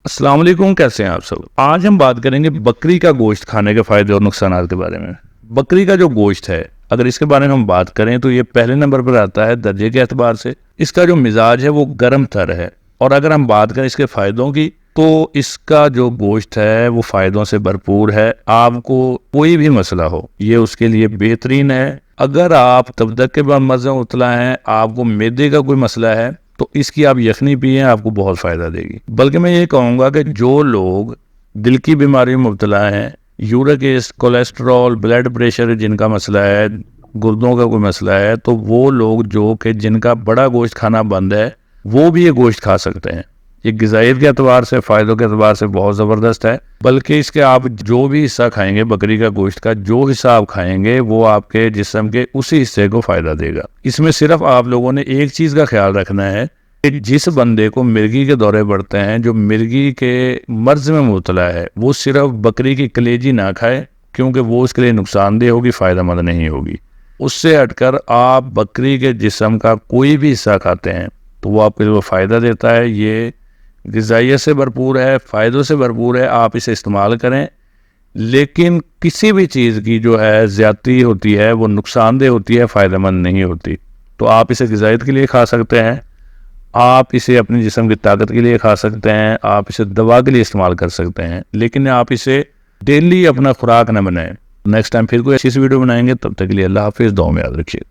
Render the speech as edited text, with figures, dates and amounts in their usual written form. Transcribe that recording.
السلام علیکم، کیسے ہیں آپ سب؟ آج ہم بات کریں گے بکری کا گوشت کھانے کے فائدے اور نقصانات کے بارے میں۔ بکری کا جو گوشت ہے، اگر اس کے بارے میں ہم بات کریں تو یہ پہلے نمبر پر آتا ہے درجے کے اعتبار سے۔ اس کا جو مزاج ہے وہ گرم تر ہے، اور اگر ہم بات کریں اس کے فائدوں کی تو اس کا جو گوشت ہے وہ فائدوں سے بھرپور ہے۔ آپ کو کوئی بھی مسئلہ ہو یہ اس کے لیے بہترین ہے۔ اگر آپ تبدک کے بعد مزے مبتلا ہیں، آپ کو معدے کا کوئی مسئلہ ہے تو اس کی آپ یخنی پیئیں، آپ کو بہت فائدہ دے گی۔ بلکہ میں یہ کہوں گا کہ جو لوگ دل کی بیماری میں مبتلا ہیں، uric acid, cholesterol, blood pressure جن کا مسئلہ ہے، گردوں کا کوئی مسئلہ ہے، تو وہ لوگ جو کہ جن کا بڑا گوشت کھانا بند ہے وہ بھی یہ گوشت کھا سکتے ہیں۔ یہ غذائیت کے اعتبار سے، فائدوں کے اعتبار سے بہت زبردست ہے۔ بلکہ اس کے آپ جو بھی حصہ کھائیں گے، بکری کا گوشت کا جو حصہ آپ کھائیں گے وہ آپ کے جسم کے اسی حصے کو فائدہ دے گا۔ اس میں صرف آپ لوگوں نے ایک چیز کا خیال رکھنا ہے کہ جس بندے کو مرگی کے دورے پڑتے ہیں، جو مرگی کے مرض میں مبتلا ہے، وہ صرف بکری کی کلیجی نہ کھائے، کیونکہ وہ اس کے لیے نقصان دہ ہوگی، فائدہ مند نہیں ہوگی۔ اس سے ہٹ کر آپ بکری کے جسم کا کوئی بھی حصہ کھاتے ہیں تو وہ آپ کے لیے فائدہ دیتا ہے۔ یہ غذائیت سے بھرپور ہے، فائدوں سے بھرپور ہے، آپ اسے استعمال کریں۔ لیکن کسی بھی چیز کی جو ہے زیادتی ہوتی ہے وہ نقصان دہ ہوتی ہے، فائدہ مند نہیں ہوتی۔ تو آپ اسے غذائیت کے لیے کھا سکتے ہیں، آپ اسے اپنے جسم کی طاقت کے لیے کھا سکتے ہیں، آپ اسے دوا کے لیے استعمال کر سکتے ہیں، لیکن آپ اسے ڈیلی اپنا خوراک نہ بنائیں۔ نیکسٹ ٹائم پھر کوئی ایسی ویڈیو بنائیں گے، تب تک کے لیے اللہ حافظ، دعاؤں میں یاد رکھیے۔